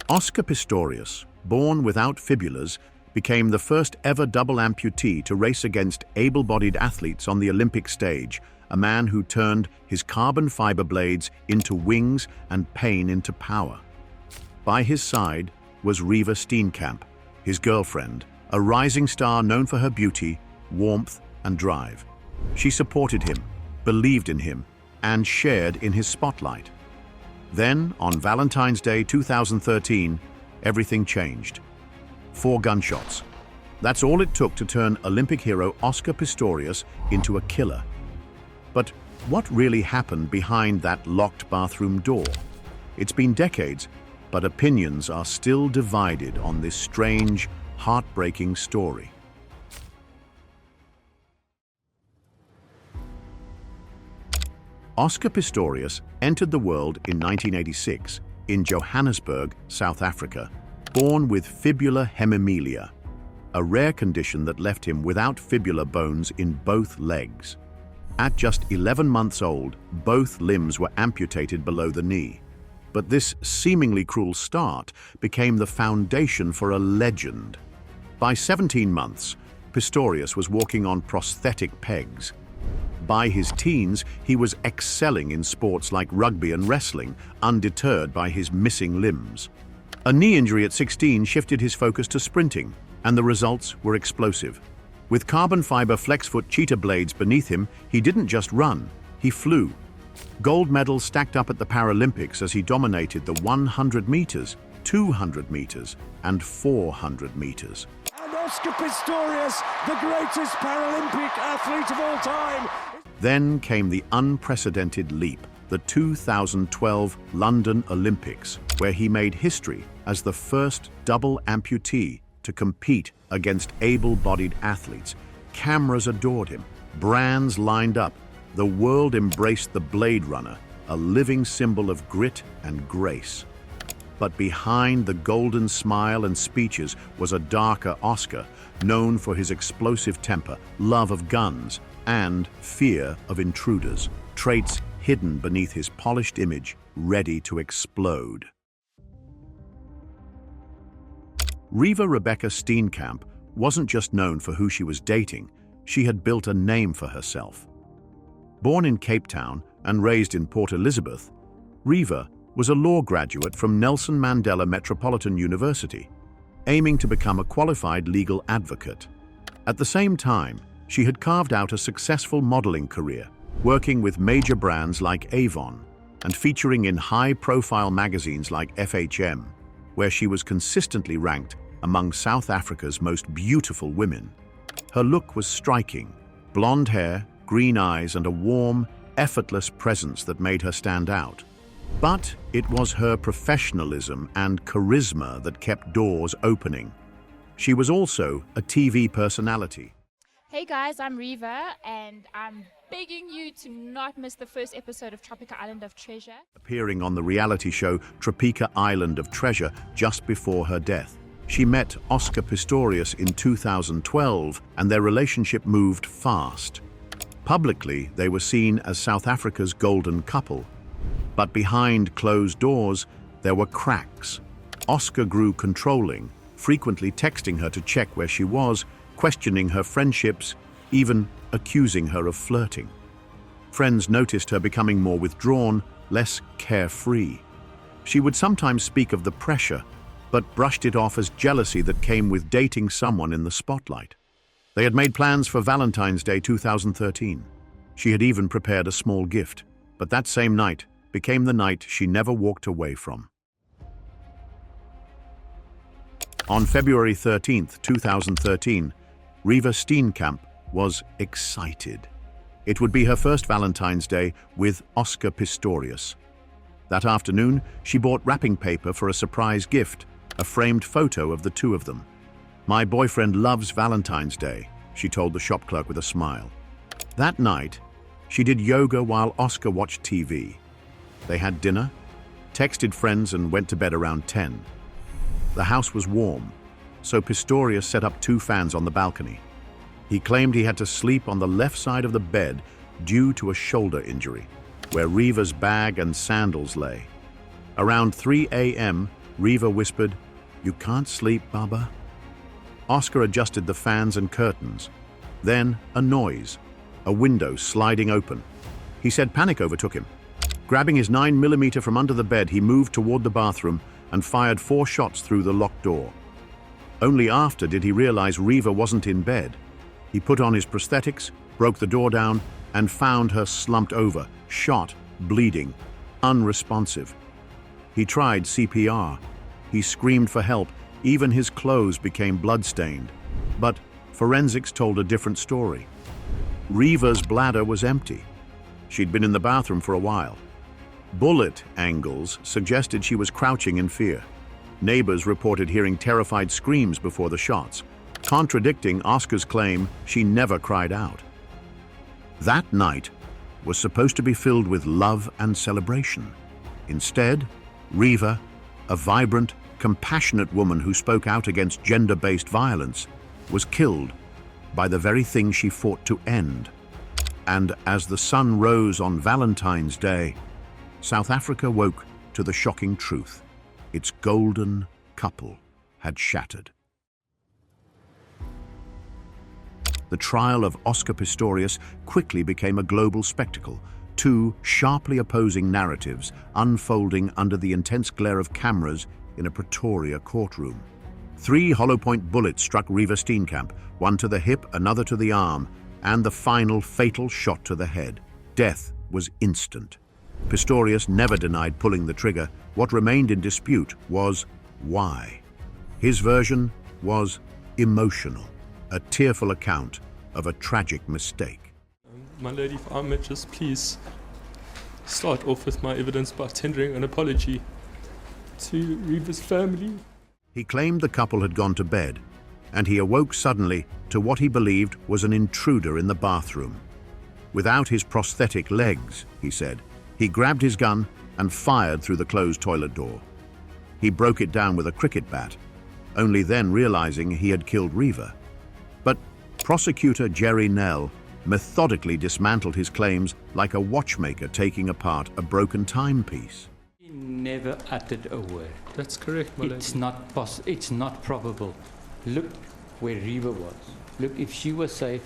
Oscar Pistorius, born without fibulas, became the first ever double amputee to race against able-bodied athletes on the Olympic stage, a man who turned his carbon fiber blades into wings and pain into power. By his side was Reeva Steenkamp, his girlfriend, a rising star known for her beauty, warmth, and drive. She supported him, believed in him, and shared in his spotlight. Then, on Valentine's Day 2013, everything changed. 4 gunshots. That's all it took to turn Olympic hero Oscar Pistorius into a killer. But what really happened behind that locked bathroom door? It's been decades, but opinions are still divided on this strange, heartbreaking story. Oscar Pistorius entered the world in 1986 in Johannesburg, South Africa, born with fibular hemimelia, a rare condition that left him without fibular bones in both legs. At just 11 months old, both limbs were amputated below the knee. But this seemingly cruel start became the foundation for a legend. By 17 months, Pistorius was walking on prosthetic pegs. By his teens, he was excelling in sports like rugby and wrestling, undeterred by his missing limbs. A knee injury at 16 shifted his focus to sprinting, and the results were explosive. With carbon fiber flex-foot cheetah blades beneath him, he didn't just run, he flew. Gold medals stacked up at the Paralympics as he dominated the 100 meters, 200 meters, and 400 meters. And Oscar Pistorius, the greatest Paralympic athlete of all time. Then came the unprecedented leap, the 2012 London Olympics, where he made history as the first double amputee to compete against able-bodied athletes. Cameras adored him, brands lined up, the world embraced the Blade Runner, a living symbol of grit and grace. But behind the golden smile and speeches was a darker Oscar, known for his explosive temper, love of guns, and fear of intruders, traits hidden beneath his polished image, ready to explode. Reeva Rebecca Steenkamp wasn't just known for who she was dating, she had built a name for herself. Born in Cape Town and raised in Port Elizabeth, Reeva was a law graduate from Nelson Mandela Metropolitan University, aiming to become a qualified legal advocate. At the same time, she had carved out a successful modeling career, working with major brands like Avon and featuring in high-profile magazines like FHM, where she was consistently ranked among South Africa's most beautiful women. Her look was striking, blonde hair, green eyes, and a warm, effortless presence that made her stand out. But it was her professionalism and charisma that kept doors opening. She was also a TV personality. Hey guys, I'm Reeva, and I'm begging you to not miss the first episode of Tropica Island of Treasure. Appearing on the reality show Tropica Island of Treasure just before her death. She met Oscar Pistorius in 2012, and their relationship moved fast. Publicly, they were seen as South Africa's golden couple. But behind closed doors, there were cracks. Oscar grew controlling, frequently texting her to check where she was, questioning her friendships, even accusing her of flirting. Friends noticed her becoming more withdrawn, less carefree. She would sometimes speak of the pressure, but brushed it off as jealousy that came with dating someone in the spotlight. They had made plans for Valentine's Day 2013. She had even prepared a small gift, but that same night became the night she never walked away from. On February 13, 2013, Reeva Steenkamp was excited. It would be her first Valentine's Day with Oscar Pistorius. That afternoon, she bought wrapping paper for a surprise gift, a framed photo of the two of them. "My boyfriend loves Valentine's Day," she told the shop clerk with a smile. That night, she did yoga while Oscar watched TV. They had dinner, texted friends, and went to bed around 10. The house was warm, so Pistorius set up 2 fans on the balcony. He claimed he had to sleep on the left side of the bed due to a shoulder injury, where Reeva's bag and sandals lay. Around 3 a.m., Reeva whispered, "You can't sleep, Baba?" Oscar adjusted the fans and curtains. Then a noise, a window sliding open. He said panic overtook him. Grabbing his 9mm from under the bed, he moved toward the bathroom and fired 4 shots through the locked door. Only after did he realize Reeva wasn't in bed. He put on his prosthetics, broke the door down, and found her slumped over, shot, bleeding, unresponsive. He tried CPR. He screamed for help. Even his clothes became blood-stained. But forensics told a different story. Reeva's bladder was empty. She'd been in the bathroom for a while. Bullet angles suggested she was crouching in fear. Neighbors reported hearing terrified screams before the shots, contradicting Oscar's claim she never cried out. That night was supposed to be filled with love and celebration. Instead, Reeva, a vibrant, compassionate woman who spoke out against gender-based violence, was killed by the very thing she fought to end. And as the sun rose on Valentine's Day, South Africa woke to the shocking truth. Its golden couple had shattered. The trial of Oscar Pistorius quickly became a global spectacle, 2 sharply opposing narratives unfolding under the intense glare of cameras in a Pretoria courtroom. 3 hollow-point bullets struck Reeva Steenkamp, one to the hip, another to the arm, and the final fatal shot to the head. Death was instant. Pistorius never denied pulling the trigger. What remained in dispute was why. His version was emotional, a tearful account of a tragic mistake. My Lady of Arm, just please start off with my evidence by tendering an apology to Reeva's family. He claimed the couple had gone to bed, and he awoke suddenly to what he believed was an intruder in the bathroom. Without his prosthetic legs, he said, he grabbed his gun and fired through the closed toilet door. He broke it down with a cricket bat, only then realizing he had killed Reeva. But prosecutor Jerry Nell methodically dismantled his claims like a watchmaker taking apart a broken timepiece. He never uttered a word. That's correct, my lady. It's not probable. Look where Reeva was. Look, if she was safe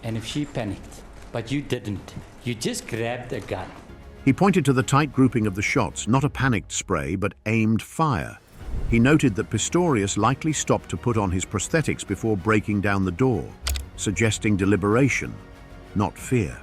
and if she panicked, but you didn't. You just grabbed a gun. He pointed to the tight grouping of the shots, not a panicked spray, but aimed fire. He noted that Pistorius likely stopped to put on his prosthetics before breaking down the door, suggesting deliberation, not fear.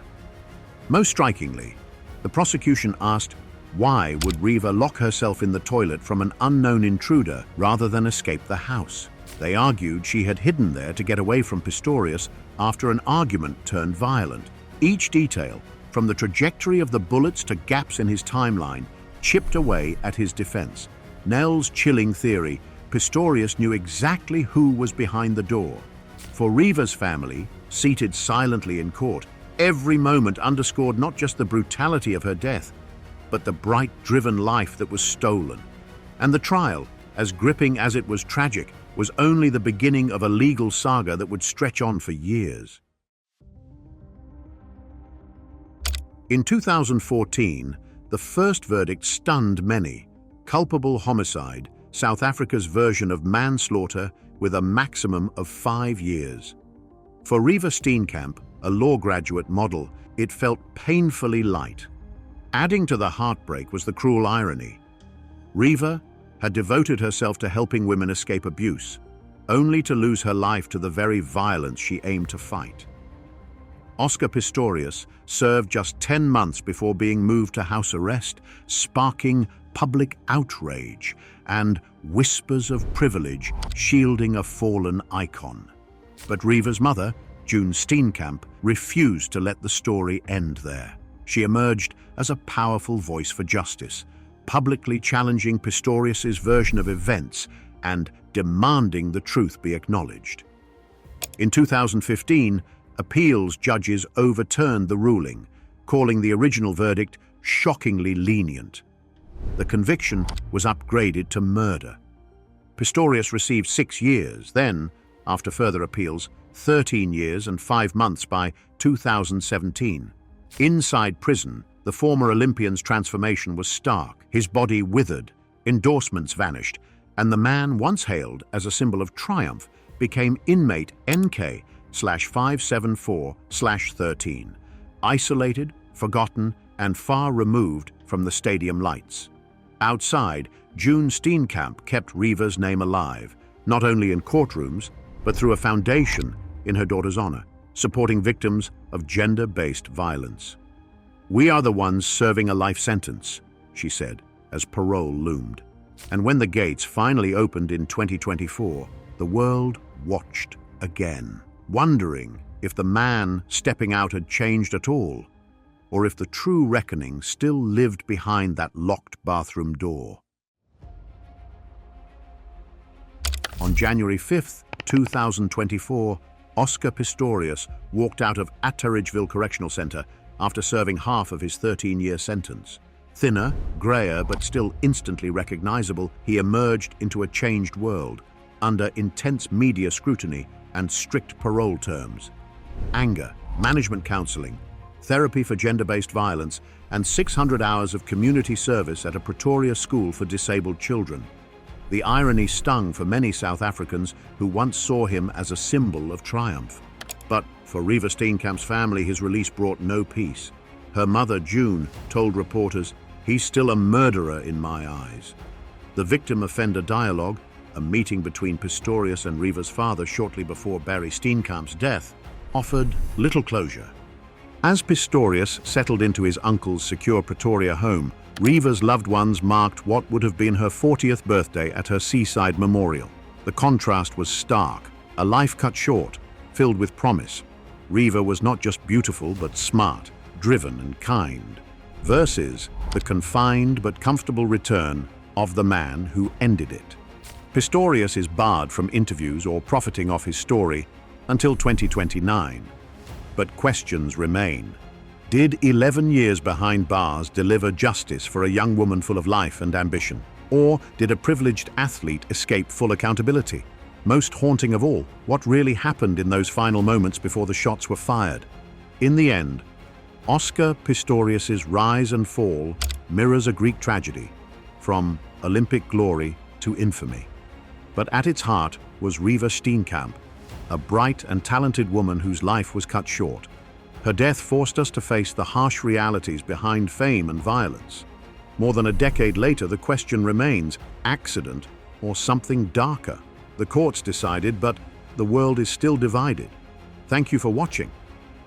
Most strikingly, the prosecution asked, why would Reeva lock herself in the toilet from an unknown intruder rather than escape the house? They argued she had hidden there to get away from Pistorius after an argument turned violent. Each detail, from the trajectory of the bullets to gaps in his timeline, chipped away at his defense. Nell's chilling theory, Pistorius knew exactly who was behind the door. For Reeva's family, seated silently in court, every moment underscored not just the brutality of her death, but the bright, driven life that was stolen. And the trial, as gripping as it was tragic, was only the beginning of a legal saga that would stretch on for years. In 2014, the first verdict stunned many. Culpable homicide, South Africa's version of manslaughter with a maximum of 5 years. For Reeva Steenkamp, a law graduate model, it felt painfully light. Adding to the heartbreak was the cruel irony. Reeva had devoted herself to helping women escape abuse, only to lose her life to the very violence she aimed to fight. Oscar Pistorius served just 10 months before being moved to house arrest, sparking public outrage and whispers of privilege shielding a fallen icon. But Reeva's mother, June Steenkamp, refused to let the story end there. She emerged as a powerful voice for justice, publicly challenging Pistorius's version of events and demanding the truth be acknowledged. In 2015, appeals judges overturned the ruling, calling the original verdict shockingly lenient. The conviction was upgraded to murder. Pistorius received 6 years, then, after further appeals, 13 years and 5 months by 2017. Inside prison, the former Olympian's transformation was stark. His body withered, Endorsements vanished, and the man once hailed as a symbol of triumph became inmate NK/574/13, isolated, forgotten, and far removed from the stadium lights. Outside, June Steenkamp kept Reeva's name alive, not only in courtrooms, but through a foundation in her daughter's honor, supporting victims of gender-based violence. "We are the ones serving a life sentence," she said, as parole loomed. And when the gates finally opened in 2024, the world watched again, wondering if the man stepping out had changed at all, or if the true reckoning still lived behind that locked bathroom door. On January 5, 2024, Oscar Pistorius walked out of Atteridgeville Correctional Center after serving half of his 13-year sentence. Thinner, grayer, but still instantly recognizable, he emerged into a changed world, under intense media scrutiny and strict parole terms. Anger, management counseling, therapy for gender-based violence, and 600 hours of community service at a Pretoria school for disabled children. The irony stung for many South Africans who once saw him as a symbol of triumph. But for Reeva Steenkamp's family, his release brought no peace. Her mother, June, told reporters, "He's still a murderer in my eyes." The victim-offender dialogue, a meeting between Pistorius and Reeva's father shortly before Barry Steenkamp's death, offered little closure. As Pistorius settled into his uncle's secure Pretoria home, Reeva's loved ones marked what would have been her 40th birthday at her seaside memorial. The contrast was stark, a life cut short, filled with promise. Reeva was not just beautiful but smart, driven and kind, versus the confined but comfortable return of the man who ended it. Pistorius is barred from interviews or profiting off his story until 2029. But questions remain. Did 11 years behind bars deliver justice for a young woman full of life and ambition? Or did a privileged athlete escape full accountability? Most haunting of all, what really happened in those final moments before the shots were fired? In the end, Oscar Pistorius's rise and fall mirrors a Greek tragedy, from Olympic glory to infamy. But at its heart was Reeva Steenkamp, a bright and talented woman whose life was cut short. Her death forced us to face the harsh realities behind fame and violence. More than a decade later, the question remains, accident or something darker? The courts decided, but the world is still divided. Thank you for watching,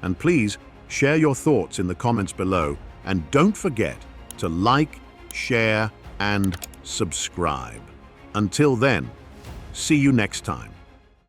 and please share your thoughts in the comments below, and don't forget to like, share, and subscribe. Until then, see you next time.